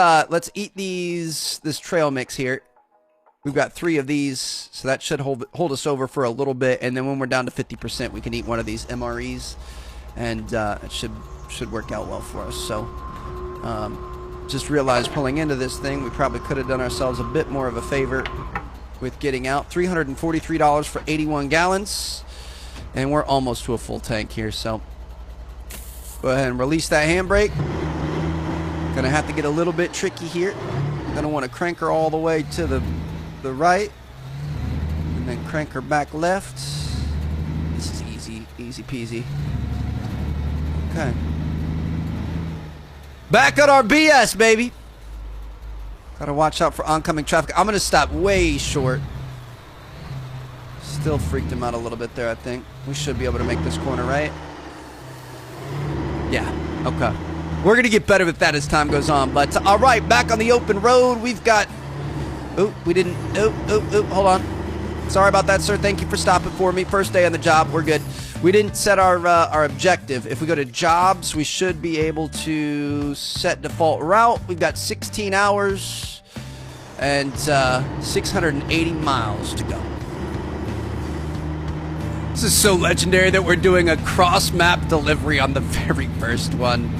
eat this trail mix here. We've got 3 of these, so that should hold us over for a little bit, and then when we're down to 50%, we can eat one of these MREs, and it should work out well for us. So just realized pulling into this thing, we probably could have done ourselves a bit more of a favor with getting out. $343 for 81 gallons, and we're almost to a full tank here, so go ahead and release that handbrake. Gonna have to get a little bit tricky here. Gonna want to crank her all the way to the right, and then crank her back left. This is easy peasy. Okay. Back on our BS, baby. Gotta watch out for oncoming traffic. I'm gonna stop way short. Still freaked him out a little bit there, I think. We should be able to make this corner, right? Yeah, okay. We're gonna get better with that as time goes on, but all right, back on the open road. We've got, hold on. Sorry about that, sir. Thank you for stopping for me. First day on the job, we're good. We didn't set our objective. If we go to jobs, we should be able to set default route. We've got 16 hours and 680 miles to go. This is so legendary that we're doing a cross-map delivery on the very first one.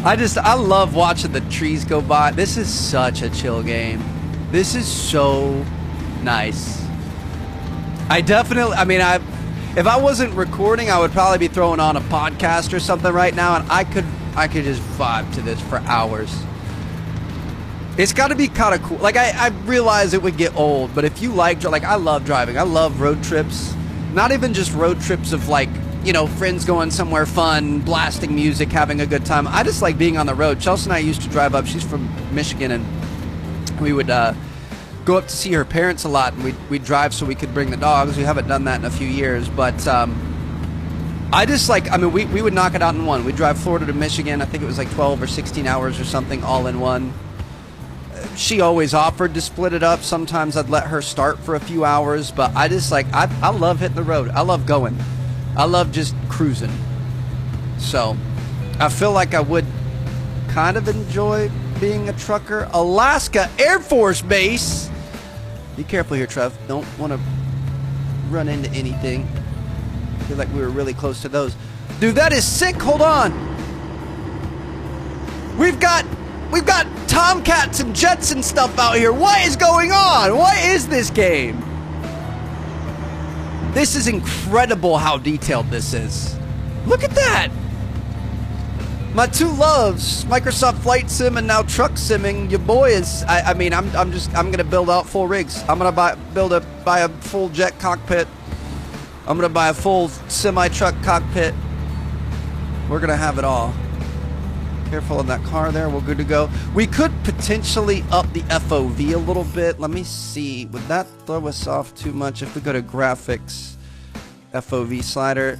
I love watching the trees go by. This is such a chill game. This is so nice. If I wasn't recording, I would probably be throwing on a podcast or something right now, and I could just vibe to this for hours. It's got to be kind of cool. Like, I realize it would get old, but if you like I love driving. I love road trips. Not even just road trips of, like, you know, friends going somewhere fun, blasting music, having a good time. I just like being on the road. Chelsea and I used to drive up. She's from Michigan, and we would go up to see her parents a lot, and we'd drive so we could bring the dogs. We haven't done that in a few years, but I just like, we would knock it out in one. We'd drive Florida to Michigan. I think it was like 12 or 16 hours or something, all in one. She always offered to split it up. Sometimes I'd let her start for a few hours, but I just like, I love hitting the road. I love going. I love just cruising. So I feel like I would kind of enjoy being a trucker. Alaska Air Force Base. Be careful here, Trev. Don't want to run into anything. I feel like we were really close to those. Dude, that is sick. Hold on. We've got Tomcats and jets and stuff out here. What is going on? What is this game? This is incredible how detailed this is. Look at that. My two loves, Microsoft Flight Sim and now truck simming. Your boy is, I'm gonna build out full rigs. I'm gonna buy a full jet cockpit. I'm gonna buy a full semi-truck cockpit. We're gonna have it all. Careful on that car there. We're good to go. We could potentially up the FOV a little bit. Let me see. Would that throw us off too much if we go to graphics, FOV slider?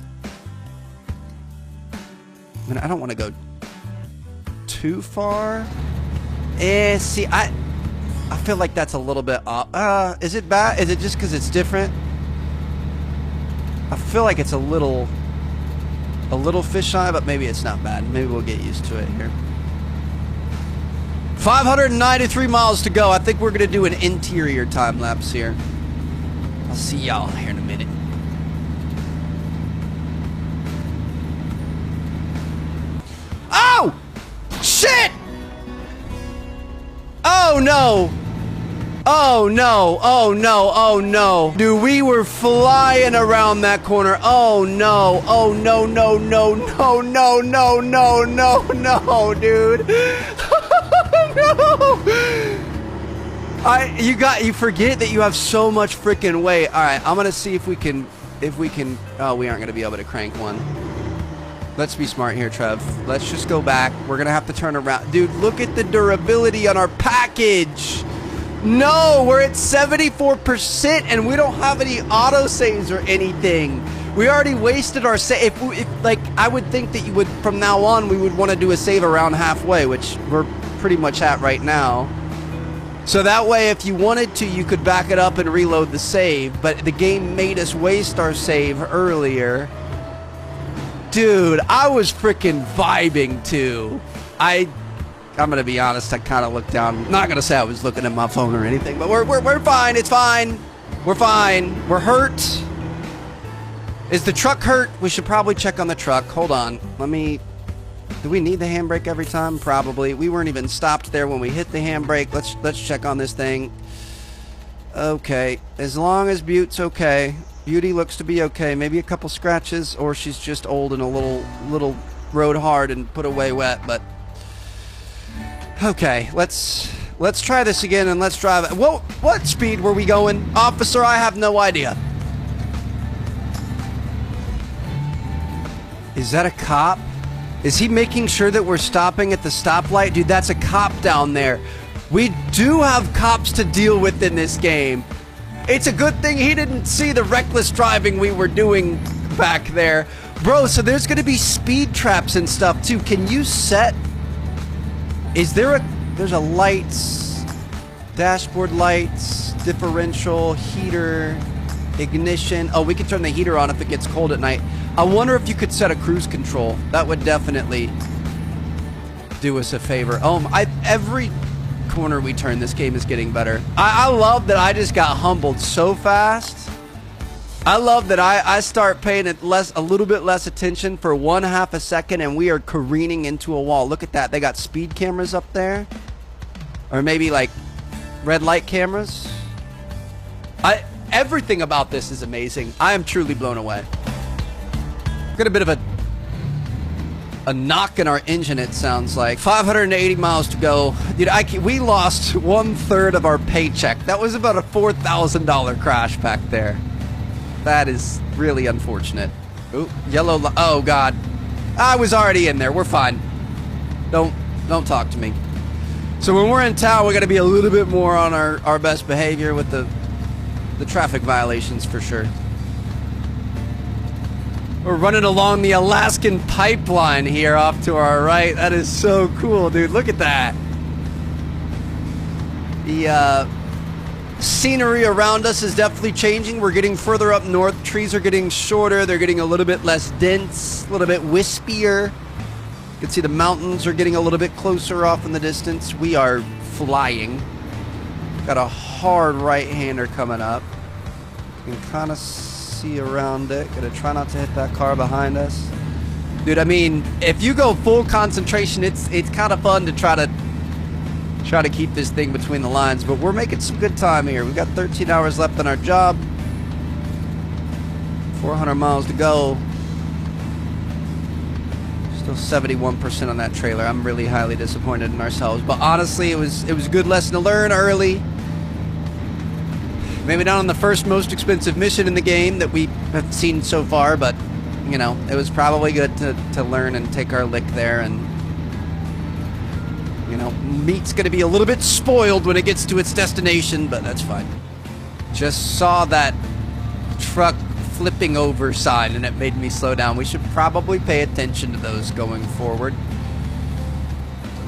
I mean, I don't want to go too far. See, I feel like that's a little bit off. Is it bad? Is it just because it's different? I feel like it's a little fisheye, but maybe it's not bad. Maybe we'll get used to it here. 593 miles to go. I think we're going to do an interior time lapse here. I'll see y'all here in a minute. Oh! Shit! Oh no! Oh no, oh no, oh no. Dude, we were flying around that corner. Oh no, oh no, no, no, no, no, no, no, no, no, dude. No. You forget that you have so much freaking weight. All right, I'm gonna see if we can, oh, we aren't gonna be able to crank one. Let's be smart here, Trev. Let's just go back. We're gonna have to turn around. Dude, look at the durability on our package. No, we're at 74% and we don't have any autosaves or anything. We already wasted our save. If like, I would think that you would, from now on, we would want to do a save around halfway, which we're pretty much at right now. So that way, if you wanted to, you could back it up and reload the save, but the game made us waste our save earlier. Dude, I was freaking vibing too. I'm gonna be honest, I kind of looked down. I'm not gonna say I was looking at my phone or anything, but we're fine, it's fine. We're fine. We're hurt. Is the truck hurt? We should probably check on the truck. Hold on. Do we need the handbrake every time? Probably. We weren't even stopped there when we hit the handbrake. Let's check on this thing. Okay. As long as Butte's okay. Beauty looks to be okay. Maybe a couple scratches, or she's just old and a little rode hard and put away wet, but okay. Let's try this again and let's drive it. Whoa, what speed were we going? Officer, I have no idea. Is that a cop? Is he making sure that we're stopping at the stoplight? Dude, that's a cop down there. We do have cops to deal with in this game. It's a good thing he didn't see the reckless driving we were doing back there. Bro, so there's going to be speed traps and stuff too. Can you set... There's a lights, dashboard lights, differential, heater, ignition. Oh, we can turn the heater on if it gets cold at night. I wonder if you could set a cruise control. That would definitely do us a favor. Every corner we turn, this game is getting better. I love that I just got humbled so fast. I love that I start paying a little bit less attention for 1/2 a second and we are careening into a wall. Look at that. They got speed cameras up there. Or maybe like red light cameras. Everything about this is amazing. I am truly blown away. Got a bit of a knock in our engine, it sounds like. 580 miles to go. Dude, we lost 1/3 of our paycheck. That was about a $4,000 crash back there. That is really unfortunate. Ooh, yellow. Oh, God. I was already in there. We're fine. Don't talk to me. So when we're in town, we got to be a little bit more on our best behavior with the traffic violations for sure. We're running along the Alaskan pipeline here off to our right. That is so cool, dude. Look at that. The scenery around us is definitely changing. We're getting further up north. Trees are getting shorter. They're getting a little bit less dense, a little bit wispier. You can see the mountains are getting a little bit closer off in the distance. We are flying. Got a hard right-hander coming up. You can kind of see around it. Gotta try not to hit that car behind us. Dude, I mean, if you go full concentration, it's kind of fun to try to keep this thing between the lines, but we're making some good time here. We've got 13 hours left on our job. 400 miles to go. Still 71% on that trailer. I'm really highly disappointed in ourselves, but honestly, it was a good lesson to learn early. Maybe not on the first most expensive mission in the game that we have seen so far, but, you know, it was probably good to learn and take our lick there. And, you know, meat's going to be a little bit spoiled when it gets to its destination, but that's fine. Just saw that truck flipping over sign, and it made me slow down. We should probably pay attention to those going forward.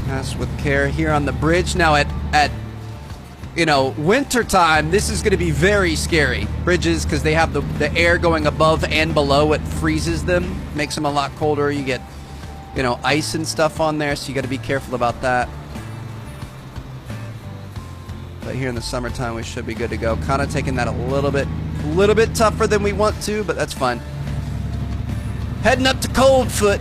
Pass with care here on the bridge. Now, at you know, winter time, this is going to be very scary. Bridges, because they have the air going above and below, it freezes them, makes them a lot colder. You get, you know, ice and stuff on there, so you got to be careful about that. But here in the summertime, we should be good to go. Kind of taking that a little bit tougher than we want to, but that's fine. Heading up to Coldfoot.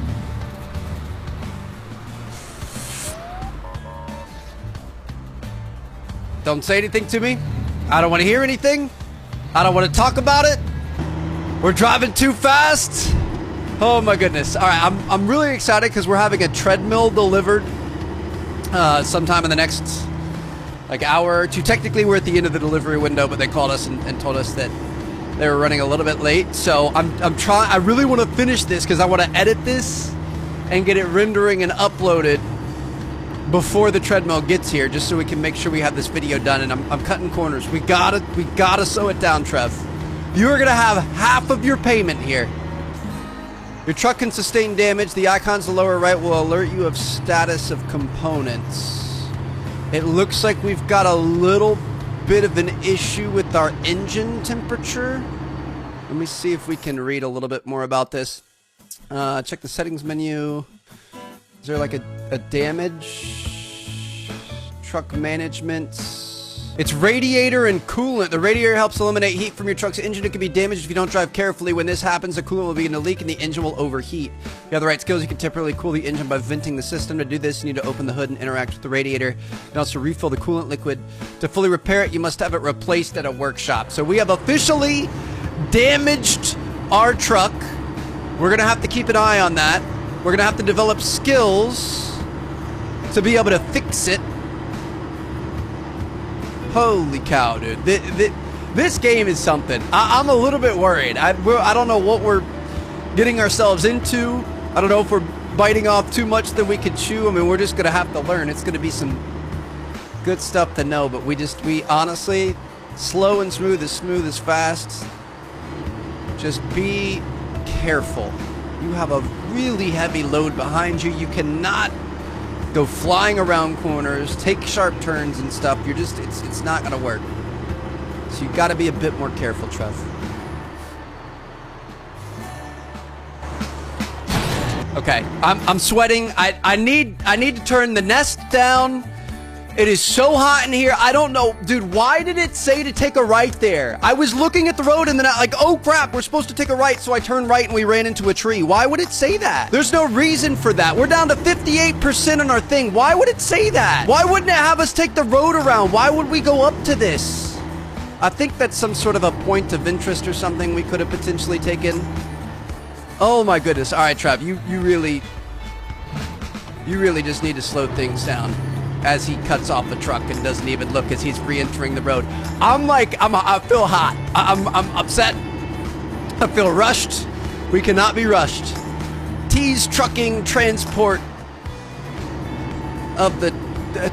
Don't say anything to me. I don't want to hear anything. I don't want to talk about it. We're driving too fast. Oh my goodness. All right, I'm really excited because we're having a treadmill delivered sometime in the next like hour or two. Technically, we're at the end of the delivery window, but they called us and told us that they were running a little bit late. So I'm trying. I really want to finish this because I want to edit this and get it rendering and uploaded before the treadmill gets here, just so we can make sure we have this video done. And I'm cutting corners. We gotta slow it down, Trev. You are gonna have half of your payment here. Your truck can sustain damage. The icons in the lower right will alert you of status of components. It looks like we've got a little bit of an issue with our engine temperature. Let me see if we can read a little bit more about this. Check the settings menu. Is there like a damage? Truck management. It's radiator and coolant. The radiator helps eliminate heat from your truck's engine. It can be damaged if you don't drive carefully. When this happens, the coolant will begin to leak and the engine will overheat. If you have the right skills, you can temporarily cool the engine by venting the system. To do this, you need to open the hood and interact with the radiator. And also refill the coolant liquid. To fully repair it, you must have it replaced at a workshop. So we have officially damaged our truck. We're going to have to keep an eye on that. We're going to have to develop skills to be able to fix it. Holy cow, dude. This game is something. I'm a little bit worried. I don't know what we're getting ourselves into. I don't know if we're biting off too much than we could chew. I mean, we're just going to have to learn. It's going to be some good stuff to know, but we honestly, slow and smooth as fast. Just be careful. You have a really heavy load behind you. You cannot go flying around corners, take sharp turns and stuff. You're just, it's not gonna work. So you gotta be a bit more careful, Trev. Okay, I'm sweating. I need to turn the nest down. It is so hot in here. I don't know. Dude, why did it say to take a right there? I was looking at the road and then I like, oh crap, we're supposed to take a right. So I turned right and we ran into a tree. Why would it say that? There's no reason for that. We're down to 58% on our thing. Why would it say that? Why wouldn't it have us take the road around? Why would we go up to this? I think that's some sort of a point of interest or something we could have potentially taken. Oh my goodness. All right, Trav, you really just need to slow things down. As he cuts off the truck and doesn't even look as he's re-entering the road. I feel hot. I'm upset. I feel rushed. We cannot be rushed. T's Trucking Transport of the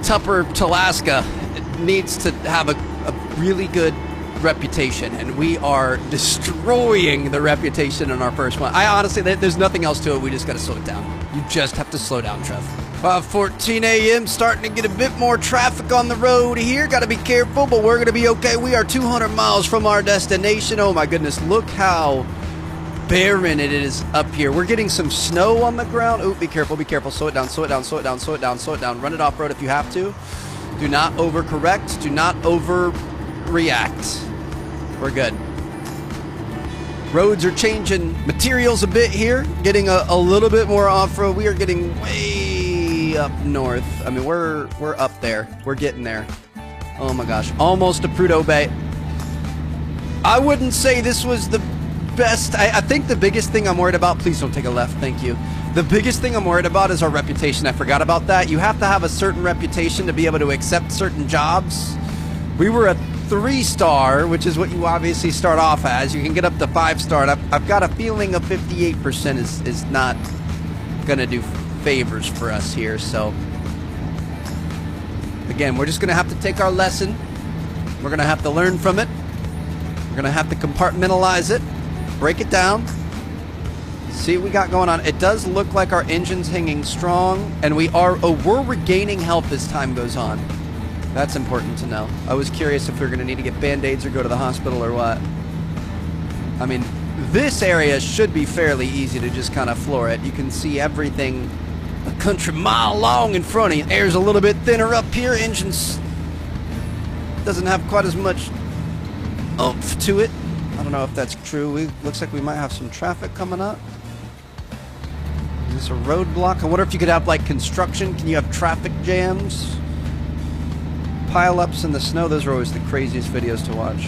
Tupper to Alaska needs to have a really good reputation, and we are destroying the reputation in our first one. I honestly, there's nothing else to it. We just got to slow it down. You just have to slow down, Trev. 5:14 a.m. starting to get a bit more traffic on the road here. Got to be careful, but we're going to be okay. We are 200 miles from our destination. Oh my goodness, look how barren it is up here. We're getting some snow on the ground. Oh, be careful, be careful. Slow it down, slow it down, slow it down, slow it down, slow it down. Run it off-road if you have to. Do not overcorrect. Do not overreact. We're good. Roads are changing materials a bit here. Getting a little bit more off-road. We are getting way up north. I mean, we're up there. We're getting there. Oh my gosh. Almost to Prudhoe Bay. I wouldn't say this was the best. I think the biggest thing I'm worried about, please don't take a left, thank you. The biggest thing I'm worried about is our reputation. I forgot about that. You have to have a certain reputation to be able to accept certain jobs. We were a 3-star, which is what you obviously start off as. You can get up to 5-star. I've got a feeling a 58% is not gonna do favors for us here. So again, we're just gonna have to take our lesson. We're gonna have to learn from it. We're gonna have to compartmentalize it, break it down, see what we got going on. It does look like our engine's hanging strong, and we're regaining health as time goes on. That's important to know. I was curious if we were going to need to get Band-Aids or go to the hospital or what. I mean, this area should be fairly easy to just kind of floor it. You can see everything a country mile long in front of you. Air's a little bit thinner up here. Engine's doesn't have quite as much oomph to it. I don't know if that's true. Looks like we might have some traffic coming up. Is this a roadblock? I wonder if you could have, like, construction. Can you have traffic jams? Pile-ups in the snow, those are always the craziest videos to watch.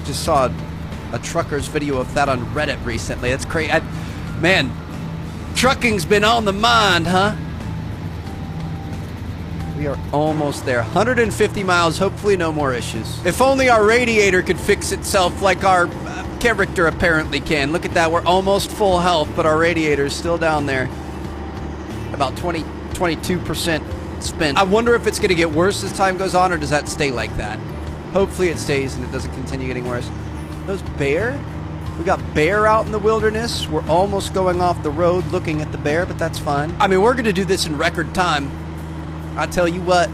Just saw a trucker's video of that on Reddit recently. That's crazy. Man, trucking's been on the mind, huh? We are almost there. 150 miles, hopefully no more issues. If only our radiator could fix itself like our character apparently can. Look at that, we're almost full health, but our radiator's still down there. About 22% spent. I wonder if it's going to get worse as time goes on, or does that stay like that? Hopefully it stays and it doesn't continue getting worse. Those bear? We got bear out in the wilderness. We're almost going off the road looking at the bear, but that's fine. I mean, we're going to do this in record time. I tell you what,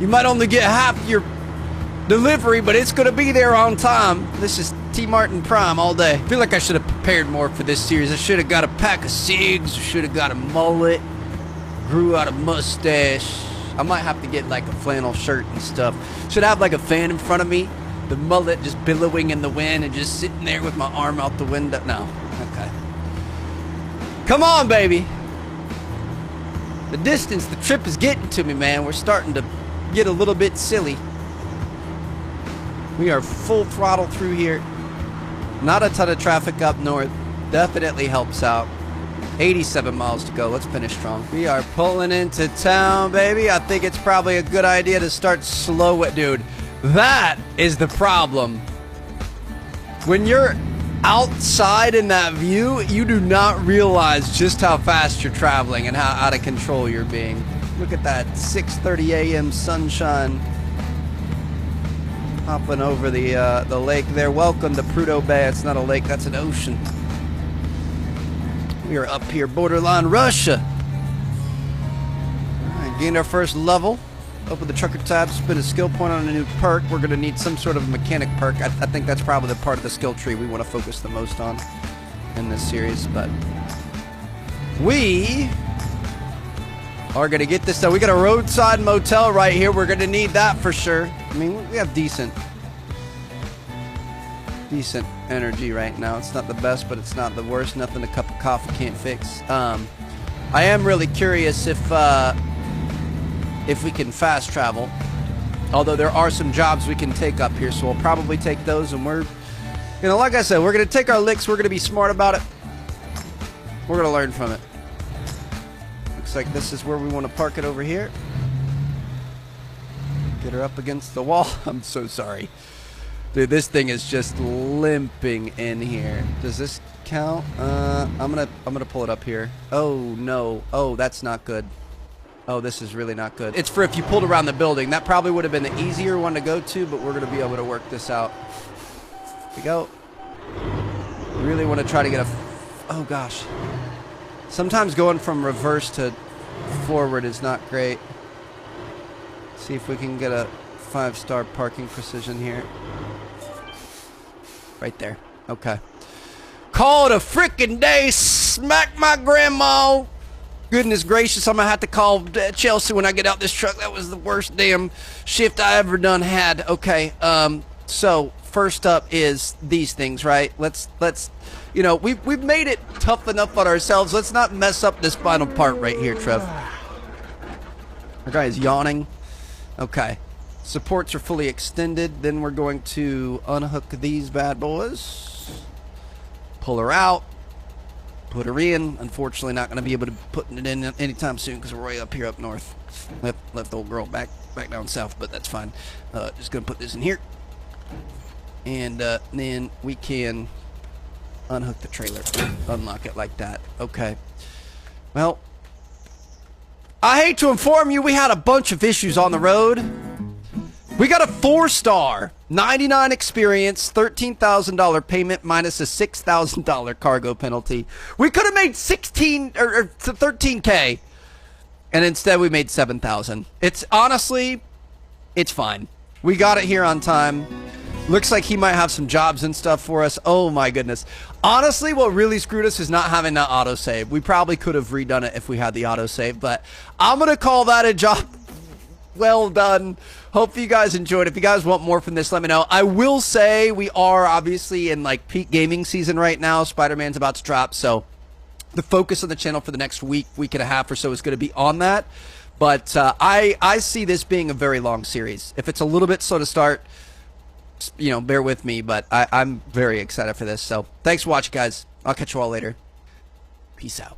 you might only get half your delivery, but it's going to be there on time. This is T. Martin Prime all day. I feel like I should have prepared more for this series. I should have got a pack of cigs. I should have got a mullet. Grew out a mustache. I might have to get like a flannel shirt and stuff. Should have like a fan in front of me. The mullet just billowing in the wind and just sitting there with my arm out the window. No. Okay. Come on, baby. The distance, the trip is getting to me, man. We're starting to get a little bit silly. We are full throttle through here. Not a ton of traffic up north. Definitely helps out. 87 miles to go. Let's finish strong. We are pulling into town, baby. I think it's probably a good idea to start slow it, dude. That is the problem. When you're outside in that view, you do not realize just how fast you're traveling and how out of control you're being. Look at that 6:30 a.m. sunshine hopping over the lake there. Welcome to Prudhoe Bay. It's not a lake, that's an ocean. We are up here, borderline Russia. All right, gained our first level. Open the trucker tab, spin a skill point on a new perk. We're going to need some sort of mechanic perk. I think that's probably the part of the skill tree we want to focus the most on in this series. But we are going to get this done. We got a roadside motel right here. We're going to need that for sure. I mean, we have decent energy right now. It's not the best, but it's not the worst. Nothing a cup of coffee can't fix. I am really curious if we can fast travel, although there are some jobs we can take up here, so we'll probably take those. And we're, you know, like I said, we're going to take our licks. We're going to be smart about it. We're going to learn from it. Looks like this is where we want to park it over here. Get her up against the wall. I'm so sorry. Dude, this thing is just limping in here. Does this count? I'm gonna pull it up here. Oh, no. Oh, that's not good. Oh, this is really not good. It's for if you pulled around the building. That probably would have been the easier one to go to, but we're going to be able to work this out. Here we go. Really want to try to get a... Oh, gosh. Sometimes going from reverse to forward is not great. See if we can get a 5-star parking precision here. Right there. Okay. Call it a frickin' day. Smack my grandma. Goodness gracious, I'm going to have to call Chelsea when I get out this truck. That was the worst damn shift I ever done had. Okay, so first up is these things, right? Let's you know, we've made it tough enough on ourselves. Let's not mess up this final part right here, Trev. Our guy is yawning. Okay, supports are fully extended. Then we're going to unhook these bad boys. Pull her out. Put her in. Unfortunately, not going to be able to put it in anytime soon because we're way up here up north. Left the old girl back down south, but that's fine. Just going to put this in here. And then we can unhook the trailer. Unlock it like that. Okay. Well, I hate to inform you, we had a bunch of issues on the road. We got a 4-star, 99 experience, $13,000 payment minus a $6,000 cargo penalty. We could have made 16 or 13K, and instead we made 7,000. It's honestly, it's fine. We got it here on time. Looks like he might have some jobs and stuff for us. Oh my goodness. Honestly, what really screwed us is not having that autosave. We probably could have redone it if we had the autosave, but I'm going to call that a job well done. Hope you guys enjoyed. If you guys want more from this, let me know. I will say we are obviously in like peak gaming season right now. Spider-Man's about to drop, so the focus on the channel for the next week and a half or so is going to be on that. But I see this being a very long series. If it's a little bit slow to start, you know, bear with me, but I'm very excited for this. So thanks for watching, guys. I'll catch you all later. Peace out.